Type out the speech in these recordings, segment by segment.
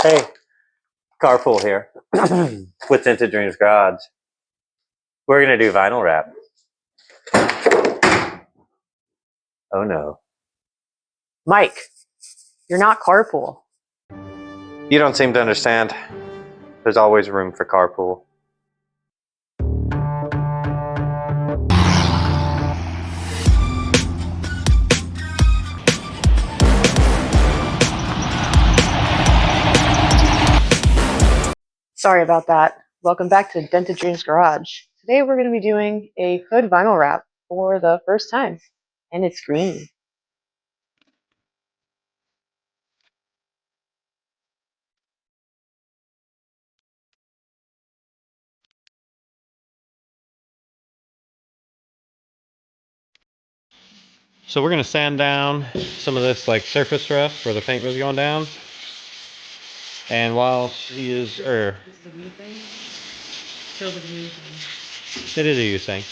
Hey, carpool here with Tinted Dreams Garage. We're gonna do vinyl wrap. Oh no. Mike, you're not carpool. You don't seem to understand. There's always room for carpool. Sorry about that. Welcome back to Dented Dreams Garage. Today we're going to be doing a hood vinyl wrap for the first time, and it's green. So we're gonna sand down some of this like surface rough where the paint was going down. And while she is, This is the new thing? Show the new thing. it is a U thing.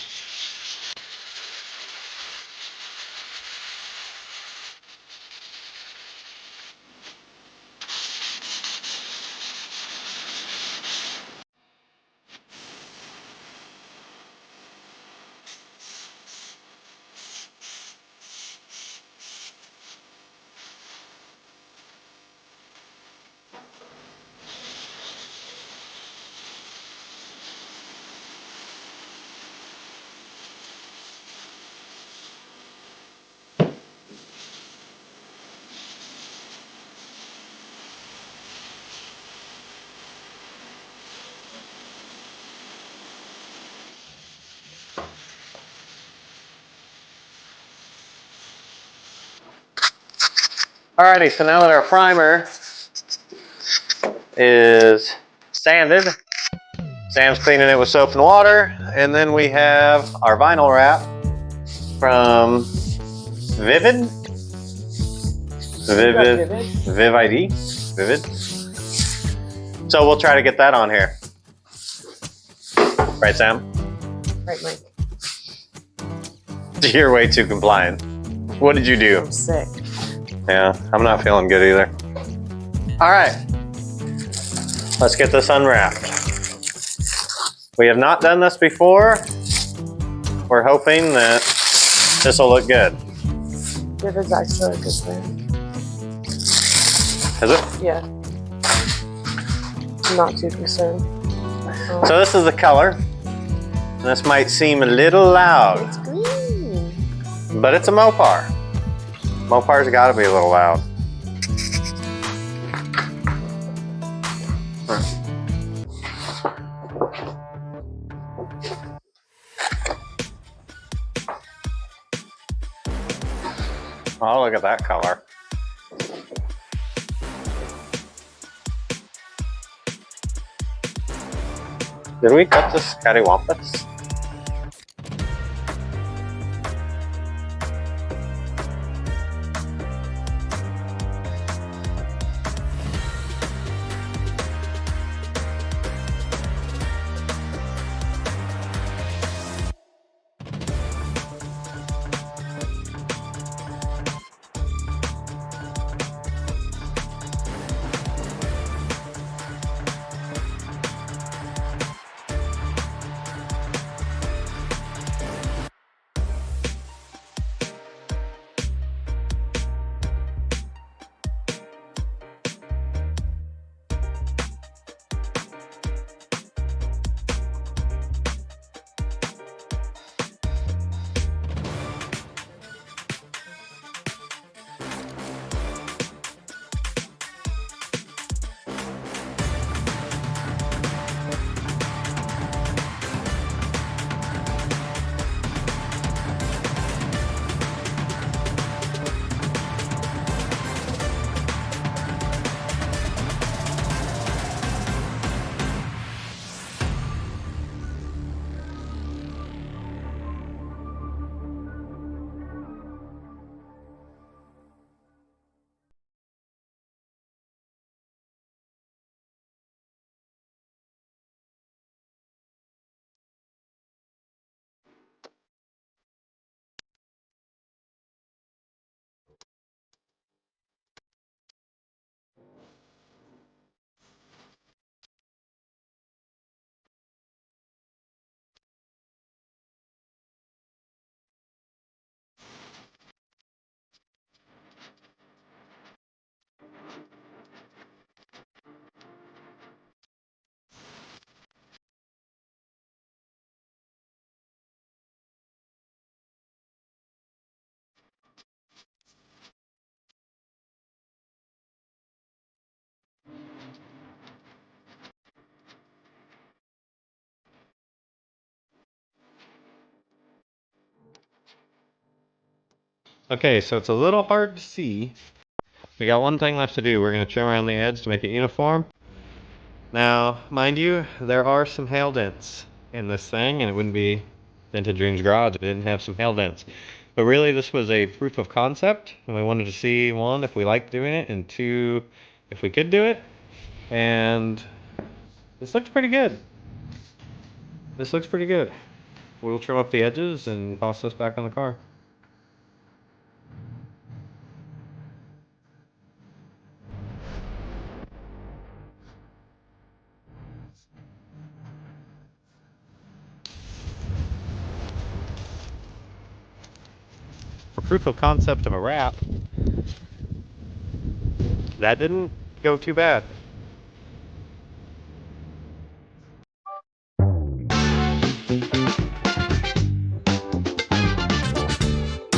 Alrighty, so now that our primer is sanded, Sam's cleaning it with soap and water, and then we have our vinyl wrap from Vivid. So we'll try to get that on here. Right, Sam? Right, Mike. You're way too compliant. What did you do? I'm sick. Yeah, I'm not feeling good either. All right, let's get this unwrapped. We have not done this before. We're hoping that this will look good. Vivid's actually a good thing. Is it? Yeah. I'm not too concerned. So this is the color. This might seem a little loud, It's green. but it's a Mopar. Mopar's gotta be a little loud. Oh, look at that color. Did we cut this cattywampus? Okay, so it's a little hard to see. We got one thing left to do. We're going to trim around the edge to make it uniform. Now, mind you, there are some hail dents in this thing, and it wouldn't be Vintage Dreams Garage if it didn't have some hail dents. But really, this was a proof of concept, and we wanted to see, one, if we liked doing it, and two, if we could do it. And this looks pretty good. This looks pretty good. We'll trim up the edges and toss this back on the car. For proof of concept of a wrap, that didn't go too bad.